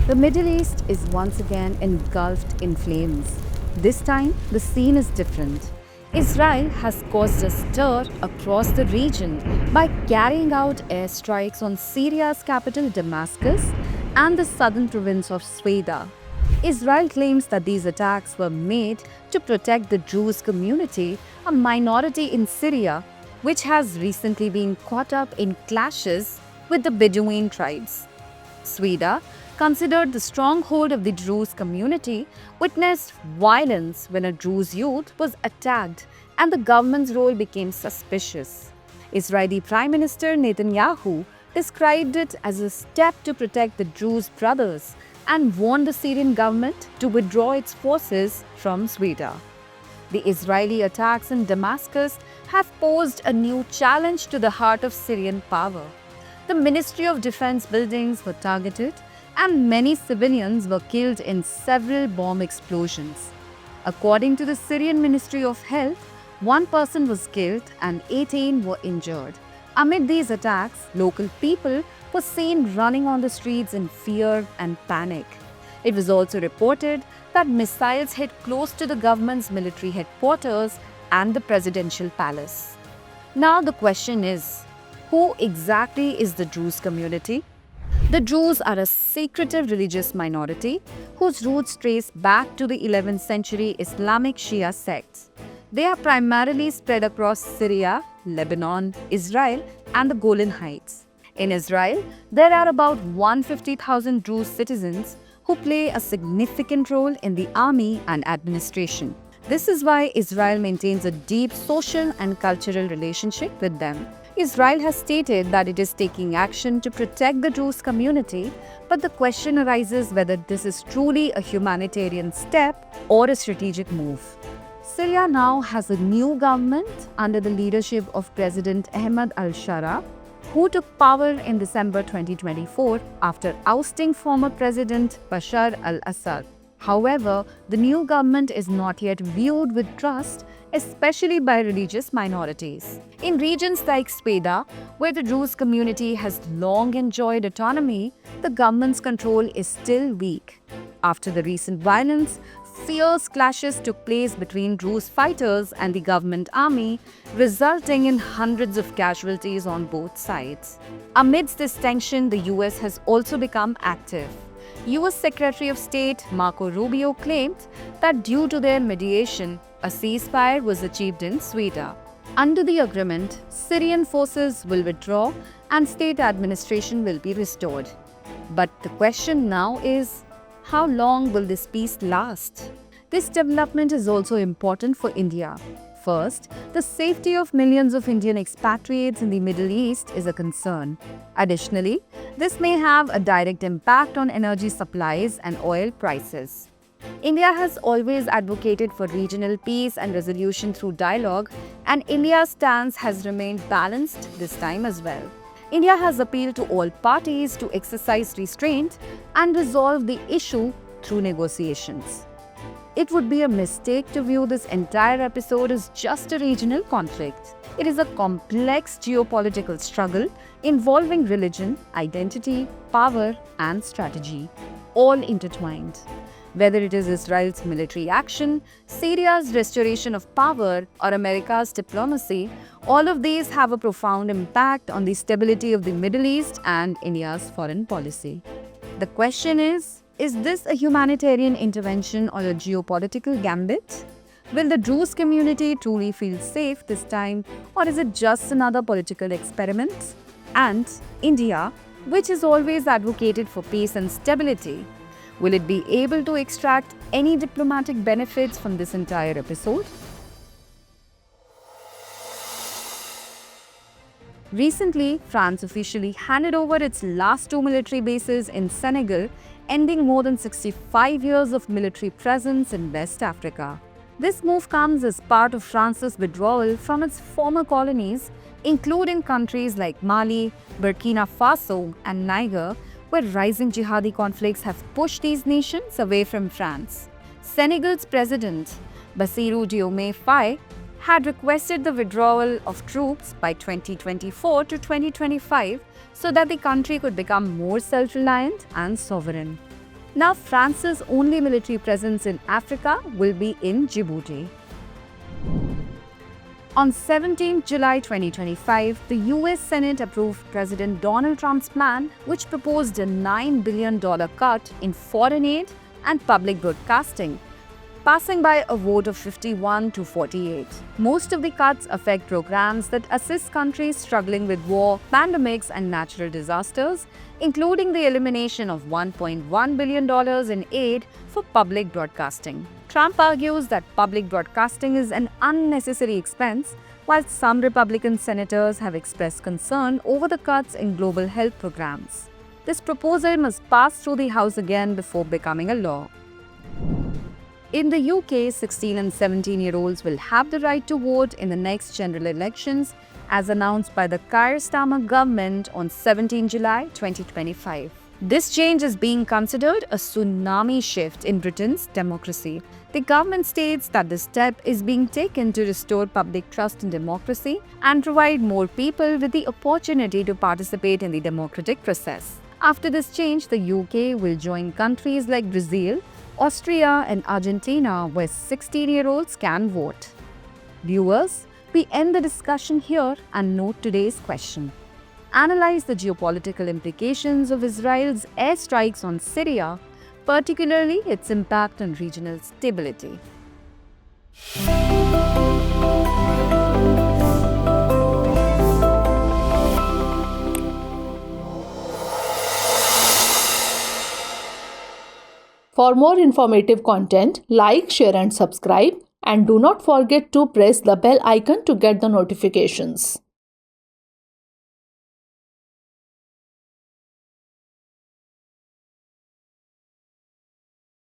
The Middle East is once again engulfed in flames. This time, the scene is different. Israel has caused a stir across the region by carrying out airstrikes on Syria's capital Damascus and the southern province of Sweda. Israel claims that these attacks were made to protect the Druze community, a minority in Syria, which has recently been caught up in clashes with the Bedouin tribes. Sweden, considered the stronghold of the Druze community, witnessed violence when a Druze youth was attacked and the government's role became suspicious. Israeli Prime Minister Netanyahu described it as a step to protect the Druze brothers and warned the Syrian government to withdraw its forces from Sweden. The Israeli attacks in Damascus have posed a new challenge to the heart of Syrian power. The Ministry of Defense buildings were targeted and many civilians were killed in several bomb explosions. According to the Syrian Ministry of Health, one person was killed and 18 were injured. Amid these attacks, local people were seen running on the streets in fear and panic. It was also reported that missiles hit close to the government's military headquarters and the presidential palace. Now the question is, who exactly is the Druze community? The Druze are a secretive religious minority whose roots trace back to the 11th century Islamic Shia sects. They are primarily spread across Syria, Lebanon, Israel, and the Golan Heights. In Israel, there are about 150,000 Druze citizens who play a significant role in the army and administration. This is why Israel maintains a deep social and cultural relationship with them. Israel has stated that it is taking action to protect the Druze community, but the question arises whether this is truly a humanitarian step or a strategic move. Syria now has a new government under the leadership of President Ahmed al-Shara, who took power in December 2024 after ousting former President Bashar al-Assad. However, the new government is not yet viewed with trust, especially by religious minorities. In regions like Sweda, where the Druze community has long enjoyed autonomy, the government's control is still weak. After the recent violence, fierce clashes took place between Druze fighters and the government army, resulting in hundreds of casualties on both sides. Amidst this tension, the US has also become active. US Secretary of State Marco Rubio claimed that due to their mediation, a ceasefire was achieved in Sweden. Under the agreement, Syrian forces will withdraw and state administration will be restored. But the question now is, how long will this peace last? This development is also important for India. First, the safety of millions of Indian expatriates in the Middle East is a concern. Additionally, this may have a direct impact on energy supplies and oil prices. India has always advocated for regional peace and resolution through dialogue, and India's stance has remained balanced this time as well. India has appealed to all parties to exercise restraint and resolve the issue through negotiations. It would be a mistake to view this entire episode as just a regional conflict. It is a complex geopolitical struggle involving religion, identity, power, and strategy, all intertwined. Whether it is Israel's military action, Syria's restoration of power, or America's diplomacy, all of these have a profound impact on the stability of the Middle East and India's foreign policy. The question is this a humanitarian intervention or a geopolitical gambit? Will the Druze community truly feel safe this time, or is it just another political experiment? And India, which has always advocated for peace and stability, will it be able to extract any diplomatic benefits from this entire episode? Recently, France officially handed over its last two military bases in Senegal, ending more than 65 years of military presence in West Africa. This move comes as part of France's withdrawal from its former colonies, including countries like Mali, Burkina Faso, and Niger, where rising jihadi conflicts have pushed these nations away from France. Senegal's president, Bassirou Diomaye Faye, had requested the withdrawal of troops by 2024 to 2025 so that the country could become more self-reliant and sovereign. Now, France's only military presence in Africa will be in Djibouti. On 17 July 2025, the US Senate approved President Donald Trump's plan, which proposed a $9 billion cut in foreign aid and public broadcasting, passing by a vote of 51 to 48. Most of the cuts affect programs that assist countries struggling with war, pandemics, and natural disasters, including the elimination of $1.1 billion in aid for public broadcasting. Trump argues that public broadcasting is an unnecessary expense, while some Republican senators have expressed concern over the cuts in global health programs. This proposal must pass through the House again before becoming a law. In the UK, 16 and 17-year-olds will have the right to vote in the next general elections, as announced by the Keir Starmer government on 17 July 2025. This change is being considered a tsunami shift in Britain's democracy. The government states that this step is being taken to restore public trust in democracy and provide more people with the opportunity to participate in the democratic process. After this change, the UK will join countries like Brazil, Austria, and Argentina, where 16-year-olds can vote. Viewers, we end the discussion here and note today's question. Analyze the geopolitical implications of Israel's airstrikes on Syria, particularly its impact on regional stability. For more informative content, like, share and subscribe, and do not forget to press the bell icon to get the notifications.